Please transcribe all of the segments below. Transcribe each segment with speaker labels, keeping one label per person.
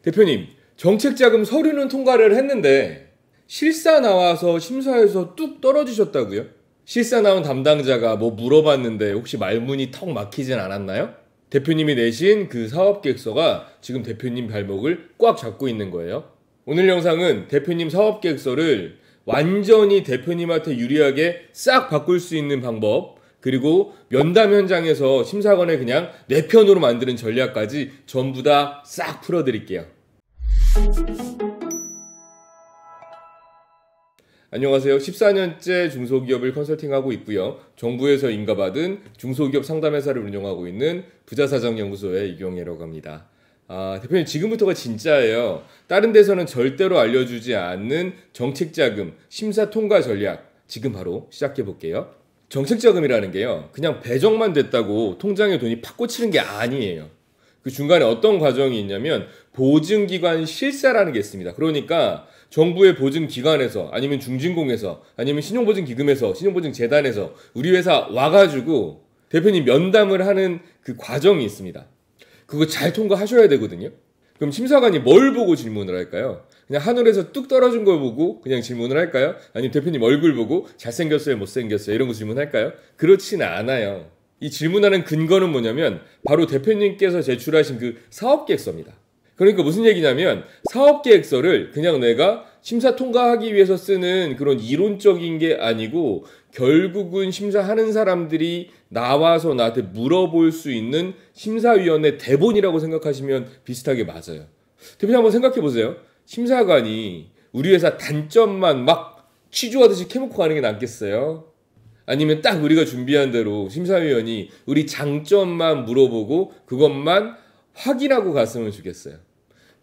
Speaker 1: 대표님, 정책자금 서류는 통과를 했는데 실사 나와서 심사에서 뚝 떨어지셨다고요? 실사 나온 담당자가 뭐 물어봤는데 혹시 말문이 턱 막히진 않았나요? 대표님이 내신 그 사업계획서가 지금 대표님 발목을 꽉 잡고 있는 거예요. 오늘 영상은 대표님 사업계획서를 완전히 대표님한테 유리하게 싹 바꿀 수 있는 방법, 그리고 면담 현장에서 심사관을 그냥 내 편으로 만드는 전략까지 전부 다 싹 풀어드릴게요. 안녕하세요. 14년째 중소기업을 컨설팅하고 있고요. 정부에서 인가받은 중소기업 상담회사를 운영하고 있는 부자사정연구소의 이경혜라고 합니다. 대표님, 지금부터가 진짜예요. 다른 데서는 절대로 알려주지 않는 정책자금 심사 통과 전략, 지금 바로 시작해 볼게요. 정책자금이라는 게요, 그냥 배정만 됐다고 통장에 돈이 팍 꽂히는 게 아니에요. 그 중간에 어떤 과정이 있냐면 보증기관 실사라는 게 있습니다. 그러니까 정부의 보증기관에서, 아니면 중진공에서, 아니면 신용보증기금에서, 신용보증재단에서 우리 회사 와가지고 대표님 면담을 하는 그 과정이 있습니다. 그거 잘 통과하셔야 되거든요. 그럼 심사관이 뭘 보고 질문을 할까요? 그냥 하늘에서 뚝 떨어진 걸 보고 그냥 질문을 할까요? 아니면 대표님 얼굴 보고 잘생겼어요, 못생겼어요, 이런 거 질문할까요? 그렇진 않아요. 이 질문하는 근거는 뭐냐면 바로 대표님께서 제출하신 그 사업계획서입니다. 그러니까 무슨 얘기냐면 사업계획서를 그냥 내가 심사 통과하기 위해서 쓰는 그런 이론적인 게 아니고 결국은 심사하는 사람들이 나와서 나한테 물어볼 수 있는 심사위원회 대본이라고 생각하시면 비슷하게 맞아요. 대표님 한번 생각해 보세요. 심사관이 우리 회사 단점만 막 취조하듯이 캐묻고 가는 게 낫겠어요? 아니면 딱 우리가 준비한 대로 심사위원이 우리 장점만 물어보고 그것만 확인하고 갔으면 좋겠어요?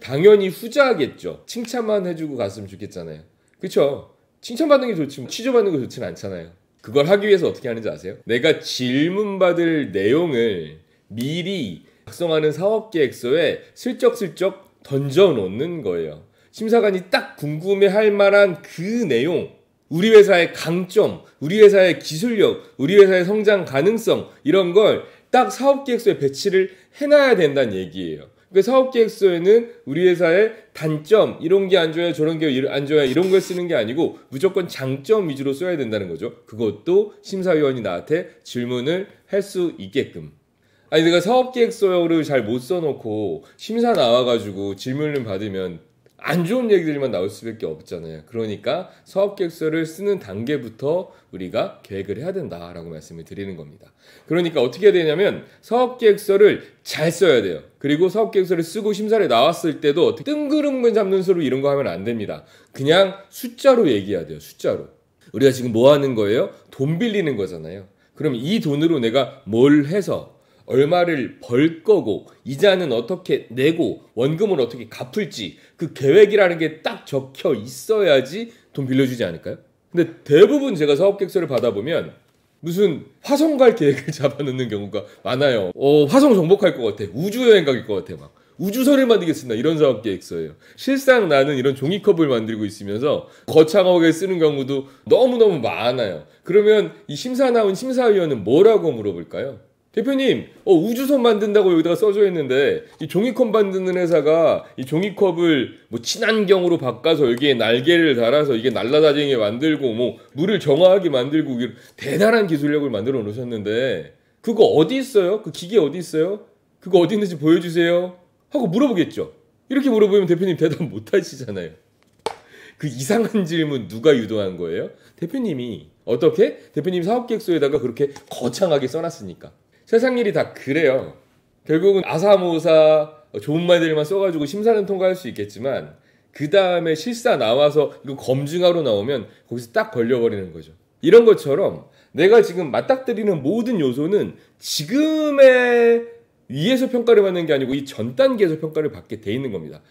Speaker 1: 당연히 후자겠죠. 칭찬만 해주고 갔으면 좋겠잖아요. 그쵸? 칭찬받는 게 좋지 취조받는 게 좋진 않잖아요. 그걸 하기 위해서 어떻게 하는지 아세요? 내가 질문받을 내용을 미리 작성하는 사업계획서에 슬쩍슬쩍 던져놓는 거예요. 심사관이 딱 궁금해할 만한 그 내용, 우리 회사의 강점, 우리 회사의 기술력, 우리 회사의 성장 가능성, 이런 걸 딱 사업계획서에 배치를 해놔야 된다는 얘기예요. 그 사업계획서에는 우리 회사의 단점, 이런 게 안 좋아요, 저런 게 안 좋아요, 이런 걸 쓰는 게 아니고 무조건 장점 위주로 써야 된다는 거죠. 그것도 심사위원이 나한테 질문을 할 수 있게끔. 아니, 내가 사업계획서를 잘 못 써놓고 심사 나와가지고 질문을 받으면 안 좋은 얘기들만 나올 수밖에 없잖아요. 그러니까 사업계획서를 쓰는 단계부터 우리가 계획을 해야 된다라고 말씀을 드리는 겁니다. 그러니까 어떻게 해야 되냐면 사업계획서를 잘 써야 돼요. 그리고 사업계획서를 쓰고 심사를 나왔을 때도 어떻게 뜬구름을 잡는 소리 이런 거 하면 안 됩니다. 그냥 숫자로 얘기해야 돼요. 숫자로. 우리가 지금 뭐 하는 거예요? 돈 빌리는 거잖아요. 그럼 이 돈으로 내가 뭘 해서 얼마를 벌 거고 이자는 어떻게 내고 원금을 어떻게 갚을지 그 계획이라는 게 딱 적혀 있어야지 돈 빌려주지 않을까요? 근데 대부분 제가 사업계획서를 받아보면 무슨 화성 갈 계획을 잡아놓는 경우가 많아요. 화성 정복할 것 같아. 우주여행 갈 것 같아. 막 우주선을 만들겠습니다. 이런 사업계획서예요. 실상 나는 이런 종이컵을 만들고 있으면서 거창하게 쓰는 경우도 너무너무 많아요. 그러면 이 심사 나온 심사위원은 뭐라고 물어볼까요? 대표님, 우주선 만든다고 여기다가 써져 있는데 이 종이컵 만드는 회사가 이 종이컵을 뭐 친환경으로 바꿔서 여기에 날개를 달아서 이게 날아다니게 만들고 뭐 물을 정화하게 만들고 대단한 기술력을 만들어 놓으셨는데 그거 어디 있어요? 그 기계 어디 있어요? 그거 어디 있는지 보여주세요 하고 물어보겠죠. 이렇게 물어보면 대표님 대답 못 하시잖아요. 그 이상한 질문 누가 유도한 거예요? 대표님이. 어떻게? 대표님 사업계획서에다가 그렇게 거창하게 써놨으니까. 세상 일이 다 그래요. 결국은 아사모사 좋은 말들만 써가지고 심사는 통과할 수 있겠지만 그 다음에 실사 나와서 이거 검증하러 나오면 거기서 딱 걸려버리는 거죠. 이런 것처럼 내가 지금 맞닥뜨리는 모든 요소는 지금의 위에서 평가를 받는 게 아니고 이 전 단계에서 평가를 받게 돼 있는 겁니다.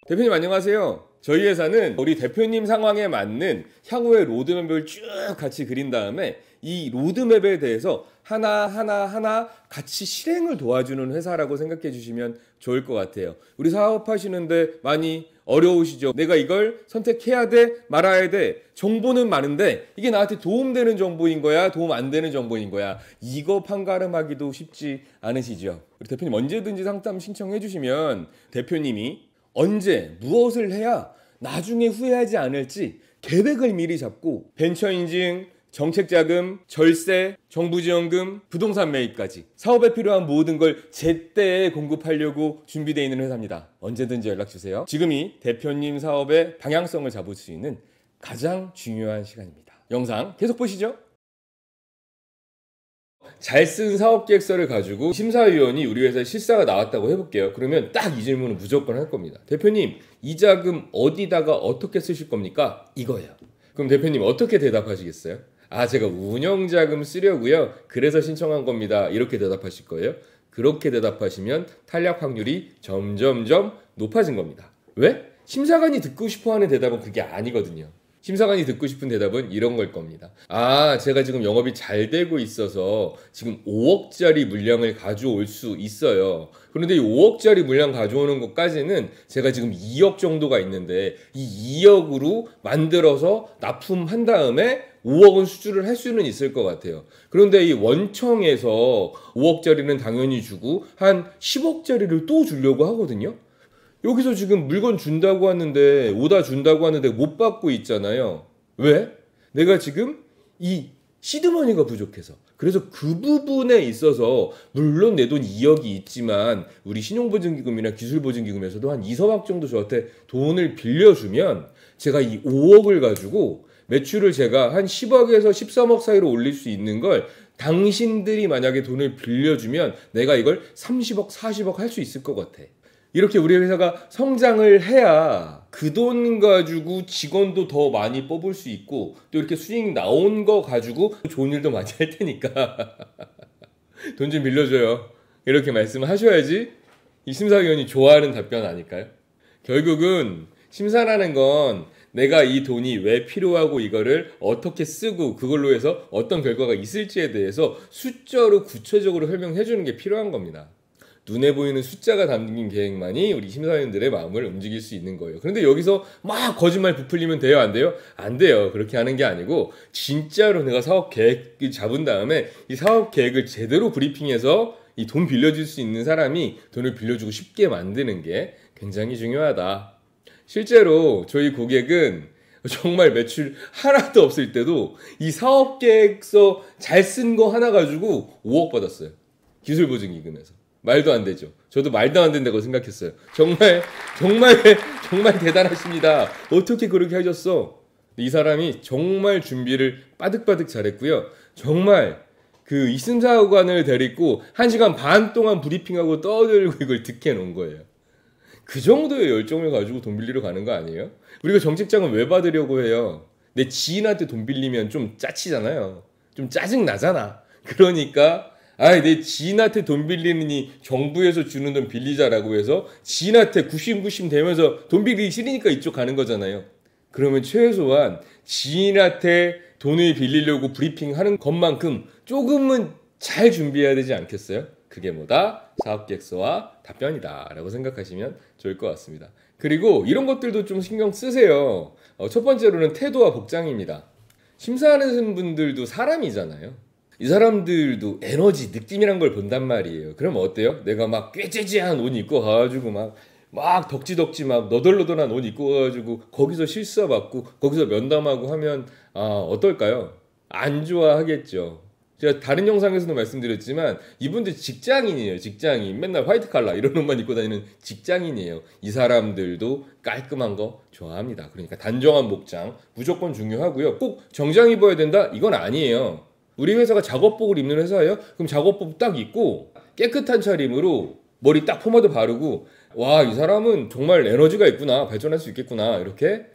Speaker 1: 대표님 안녕하세요. 저희 회사는 우리 대표님 상황에 맞는 향후의 로드맵을 쭉 같이 그린 다음에 이 로드맵에 대해서 하나하나 같이 실행을 도와주는 회사라고 생각해 주시면 좋을 것 같아요. 우리 사업하시는데 많이 어려우시죠? 내가 이걸 선택해야 돼? 말아야 돼? 정보는 많은데 이게 나한테 도움되는 정보인 거야? 도움 안 되는 정보인 거야? 이거 판가름하기도 쉽지 않으시죠? 우리 대표님 언제든지 상담 신청해 주시면 대표님이 언제 무엇을 해야 나중에 후회하지 않을지 계획을 미리 잡고 벤처 인증, 정책자금, 절세, 정부지원금, 부동산 매입까지 사업에 필요한 모든 걸 제때에 공급하려고 준비되어 있는 회사입니다. 언제든지 연락주세요. 지금이 대표님 사업의 방향성을 잡을 수 있는 가장 중요한 시간입니다. 영상 계속 보시죠. 잘 쓴 사업계획서를 가지고 심사위원이 우리 회사에 실사가 나왔다고 해볼게요. 그러면 딱 이 질문은 무조건 할 겁니다. 대표님, 이 자금 어디다가 어떻게 쓰실 겁니까? 이거예요. 그럼 대표님 어떻게 대답하시겠어요? 제가 운영자금 쓰려고요. 그래서 신청한 겁니다. 이렇게 대답하실 거예요. 그렇게 대답하시면 탈락 확률이 점점점 높아진 겁니다. 왜? 심사관이 듣고 싶어하는 대답은 그게 아니거든요. 심사관이 듣고 싶은 대답은 이런 걸 겁니다. 제가 지금 영업이 잘 되고 있어서 지금 5억짜리 물량을 가져올 수 있어요. 그런데 이 5억짜리 물량 가져오는 것까지는 제가 지금 2억 정도가 있는데 이 2억으로 만들어서 납품한 다음에 5억은 수주를 할 수는 있을 것 같아요. 그런데 이 원청에서 5억짜리는 당연히 주고 한 10억짜리를 또 주려고 하거든요. 여기서 지금 물건 준다고 하는데 오다 준다고 하는데 못 받고 있잖아요. 왜? 내가 지금 이 시드머니가 부족해서. 그래서 그 부분에 있어서 물론 내 돈 2억이 있지만 우리 신용보증기금이나 기술보증기금에서도 한 2, 3억 정도 저한테 돈을 빌려주면 제가 이 5억을 가지고 매출을 제가 한 10억에서 13억 사이로 올릴 수 있는 걸 당신들이 만약에 돈을 빌려주면 내가 이걸 30억, 40억 할 수 있을 것 같아. 이렇게 우리 회사가 성장을 해야 그 돈 가지고 직원도 더 많이 뽑을 수 있고 또 이렇게 수익 나온 거 가지고 좋은 일도 많이 할 테니까 돈 좀 빌려줘요. 이렇게 말씀하셔야지 이 심사위원이 좋아하는 답변 아닐까요? 결국은 심사라는 건 내가 이 돈이 왜 필요하고 이거를 어떻게 쓰고 그걸로 해서 어떤 결과가 있을지에 대해서 숫자로 구체적으로 설명해 주는 게 필요한 겁니다. 눈에 보이는 숫자가 담긴 계획만이 우리 심사위원들의 마음을 움직일 수 있는 거예요. 그런데 여기서 막 거짓말 부풀리면 돼요? 안 돼요? 안 돼요. 그렇게 하는 게 아니고 진짜로 내가 사업 계획을 잡은 다음에 이 사업 계획을 제대로 브리핑해서 이 돈 빌려줄 수 있는 사람이 돈을 빌려주고 쉽게 만드는 게 굉장히 중요하다. 실제로 저희 고객은 정말 매출 하나도 없을 때도 이 사업 계획서 잘 쓴 거 하나 가지고 5억 받았어요. 기술보증기금에서. 말도 안 되죠. 저도 말도 안 된다고 생각했어요. 정말 대단하십니다. 어떻게 그렇게 하셨어? 이 사람이 정말 준비를 빠득빠득 잘했고요. 정말 그 이승사관을 데리고 1시간 반 동안 브리핑하고 떠들고 이걸 득해 놓은 거예요. 그 정도의 열정을 가지고 돈 빌리러 가는 거 아니에요? 우리가 정책자금 왜 받으려고 해요? 내 지인한테 돈 빌리면 좀 짜치잖아요. 좀 짜증 나잖아. 그러니까 내 지인한테 돈 빌리느니 정부에서 주는 돈 빌리자라고 해서 지인한테 구심구심 대면서 돈 빌리기 싫으니까 이쪽 가는 거잖아요. 그러면 최소한 지인한테 돈을 빌리려고 브리핑하는 것만큼 조금은 잘 준비해야 되지 않겠어요? 그게 뭐다? 사업계획서와 답변이다 라고 생각하시면 좋을 것 같습니다. 그리고 이런 것들도 좀 신경 쓰세요. 첫 번째로는 태도와 복장입니다. 심사하는 분들도 사람이잖아요. 이 사람들도 에너지, 느낌이란 걸 본단 말이에요. 그럼 어때요? 내가 막 꾀죄죄한 옷 입고 가가지고 막 덕지덕지 막 너덜너덜한 옷 입고 가가지고 거기서 실수받고 거기서 면담하고 하면 어떨까요? 안 좋아하겠죠. 제가 다른 영상에서도 말씀드렸지만 이분들 직장인이에요. 직장인. 맨날 화이트 칼라 이런 옷만 입고 다니는 직장인이에요. 이 사람들도 깔끔한 거 좋아합니다. 그러니까 단정한 복장 무조건 중요하고요. 꼭 정장 입어야 된다? 이건 아니에요. 우리 회사가 작업복을 입는 회사예요? 그럼 작업복 딱 입고 깨끗한 차림으로 머리 딱 포마드 바르고 이 사람은 정말 에너지가 있구나. 발전할 수 있겠구나. 이렇게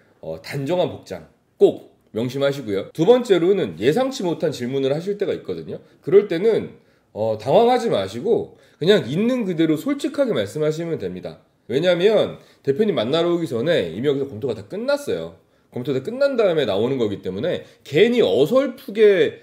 Speaker 1: 단정한 복장 꼭 명심하시고요. 두 번째로는 예상치 못한 질문을 하실 때가 있거든요. 그럴 때는 당황하지 마시고 그냥 있는 그대로 솔직하게 말씀하시면 됩니다. 왜냐하면 대표님 만나러 오기 전에 이미 여기서 검토가 다 끝났어요. 검토가 다 끝난 다음에 나오는 거기 때문에 괜히 어설프게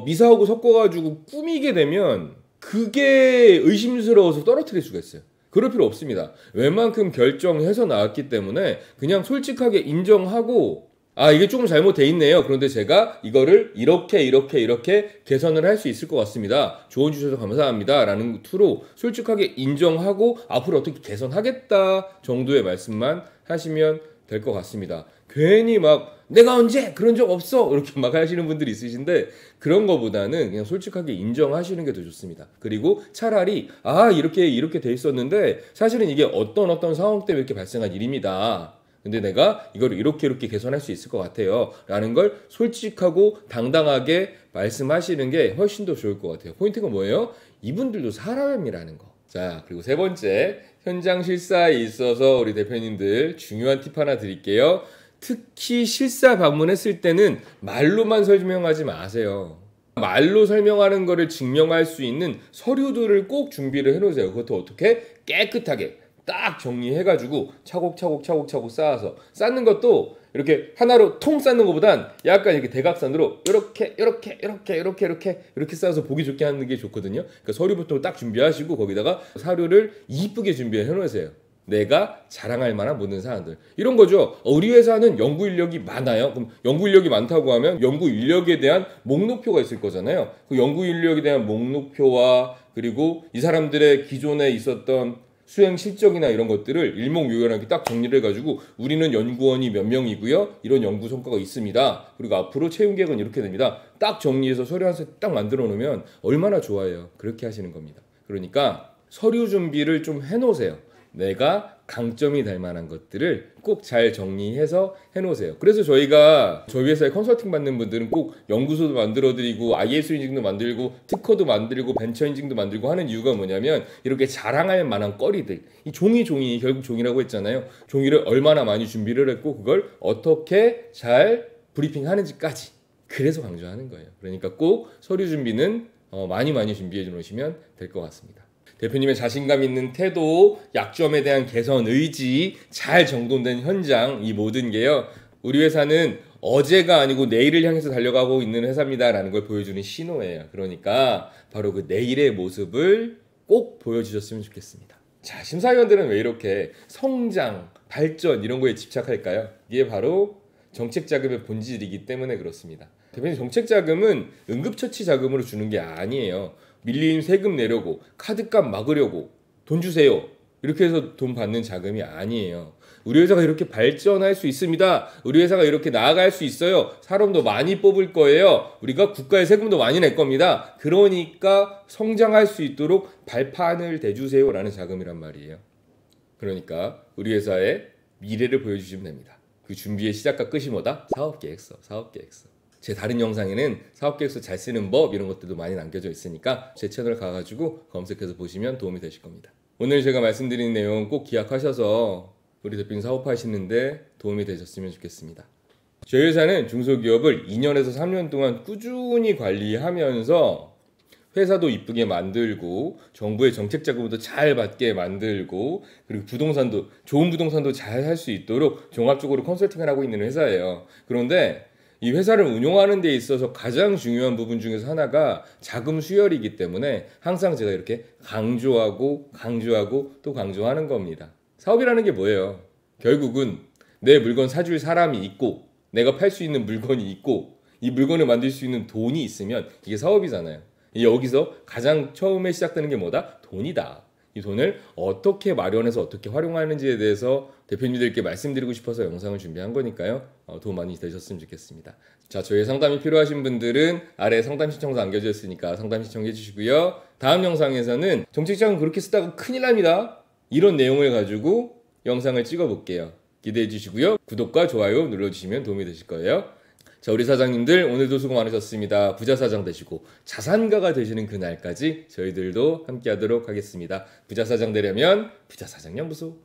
Speaker 1: 미사하고 섞어가지고 꾸미게 되면 그게 의심스러워서 떨어뜨릴 수가 있어요. 그럴 필요 없습니다. 웬만큼 결정해서 나왔기 때문에 그냥 솔직하게 인정하고 이게 조금 잘못돼 있네요. 그런데 제가 이거를 이렇게 개선을 할 수 있을 것 같습니다. 조언 주셔서 감사합니다. 라는 투로 솔직하게 인정하고 앞으로 어떻게 개선하겠다 정도의 말씀만 하시면 될 것 같습니다. 괜히 막 내가 언제 그런 적 없어 이렇게 막 하시는 분들이 있으신데 그런 거보다는 그냥 솔직하게 인정하시는 게 더 좋습니다. 그리고 차라리 이렇게 돼 있었는데 사실은 이게 어떤 상황 때문에 이렇게 발생한 일입니다. 근데 내가 이걸 이렇게 개선할 수 있을 것 같아요. 라는 걸 솔직하고 당당하게 말씀하시는 게 훨씬 더 좋을 것 같아요. 포인트가 뭐예요? 이분들도 사람이라는 거. 자, 그리고 세 번째, 현장 실사에 있어서 우리 대표님들 중요한 팁 하나 드릴게요. 특히 실사 방문했을 때는 말로만 설명하지 마세요. 말로 설명하는 거를 증명할 수 있는 서류들을 꼭 준비를 해놓으세요. 그것도 어떻게? 깨끗하게 딱 정리해가지고 차곡차곡 쌓아서 쌓는 것도 이렇게 하나로 통 쌓는 것보단 약간 이렇게 대각선으로 이렇게 쌓아서 보기 좋게 하는 게 좋거든요. 그러니까 서류부터 딱 준비하시고 거기다가 사료를 이쁘게 준비해 놓으세요. 내가 자랑할 만한 모든 사안들 이런 거죠. 우리 회사는 연구 인력이 많아요. 그럼 연구 인력이 많다고 하면 연구 인력에 대한 목록표가 있을 거잖아요. 그 연구 인력에 대한 목록표와 그리고 이 사람들의 기존에 있었던 수행 실적이나 이런 것들을 일목요연하게 딱 정리를 해가지고 우리는 연구원이 몇 명이고요. 이런 연구 성과가 있습니다. 그리고 앞으로 채용 계획은 이렇게 됩니다. 딱 정리해서 서류 한 세 딱 만들어 놓으면 얼마나 좋아요. 그렇게 하시는 겁니다. 그러니까 서류 준비를 좀 해놓으세요. 내가 강점이 될 만한 것들을 꼭 잘 정리해서 해놓으세요. 그래서 저희 회사에 컨설팅 받는 분들은 꼭 연구소도 만들어드리고 ISO 인증도 만들고 특허도 만들고 벤처 인증도 만들고 하는 이유가 뭐냐면 이렇게 자랑할 만한 거리들 이 종이 결국 종이라고 했잖아요. 종이를 얼마나 많이 준비를 했고 그걸 어떻게 잘 브리핑하는지까지 그래서 강조하는 거예요. 그러니까 꼭 서류 준비는 많이 준비해 놓으시면 될 것 같습니다. 대표님의 자신감 있는 태도, 약점에 대한 개선 의지, 잘 정돈된 현장, 이 모든 게요. 우리 회사는 어제가 아니고 내일을 향해서 달려가고 있는 회사입니다라는 걸 보여주는 신호예요. 그러니까 바로 그 내일의 모습을 꼭 보여주셨으면 좋겠습니다. 자, 심사위원들은 왜 이렇게 성장, 발전 이런 거에 집착할까요? 이게 바로 정책 자금의 본질이기 때문에 그렇습니다. 대표님 정책 자금은 응급처치 자금으로 주는 게 아니에요. 밀린 세금 내려고 카드값 막으려고 돈 주세요 이렇게 해서 돈 받는 자금이 아니에요. 우리 회사가 이렇게 발전할 수 있습니다. 우리 회사가 이렇게 나아갈 수 있어요. 사람도 많이 뽑을 거예요. 우리가 국가의 세금도 많이 낼 겁니다. 그러니까 성장할 수 있도록 발판을 대주세요 라는 자금이란 말이에요. 그러니까 우리 회사의 미래를 보여주시면 됩니다. 그 준비의 시작과 끝이 뭐다? 사업계획서. 제 다른 영상에는 사업계획서 잘 쓰는 법 이런 것들도 많이 남겨져 있으니까 제 채널 가가지고 검색해서 보시면 도움이 되실 겁니다. 오늘 제가 말씀드린 내용 꼭 기억하셔서 우리 대표님 사업하시는데 도움이 되셨으면 좋겠습니다. 저희 회사는 중소기업을 2년에서 3년 동안 꾸준히 관리하면서 회사도 이쁘게 만들고 정부의 정책 자금도 잘 받게 만들고 그리고 좋은 부동산도 잘 할 수 있도록 종합적으로 컨설팅을 하고 있는 회사예요. 그런데 이 회사를 운영하는 데 있어서 가장 중요한 부분 중에서 하나가 자금 수혈이기 때문에 항상 제가 이렇게 강조하고 또 강조하는 겁니다. 사업이라는 게 뭐예요? 결국은 내 물건 사줄 사람이 있고 내가 팔 수 있는 물건이 있고 이 물건을 만들 수 있는 돈이 있으면 이게 사업이잖아요. 여기서 가장 처음에 시작되는 게 뭐다? 돈이다. 이 돈을 어떻게 마련해서 어떻게 활용하는지에 대해서 대표님들께 말씀드리고 싶어서 영상을 준비한 거니까요. 도움 많이 되셨으면 좋겠습니다. 자, 저희 상담이 필요하신 분들은 아래 상담 신청서 남겨져 있으니까 상담 신청해 주시고요. 다음 영상에서는 정책자금 그렇게 쓰다가 큰일 납니다. 이런 내용을 가지고 영상을 찍어 볼게요. 기대해 주시고요. 구독과 좋아요 눌러주시면 도움이 되실 거예요. 자, 우리 사장님들 오늘도 수고 많으셨습니다. 부자 사장 되시고 자산가가 되시는 그날까지 저희들도 함께 하도록 하겠습니다. 부자 사장 되려면 부자 사장 연구소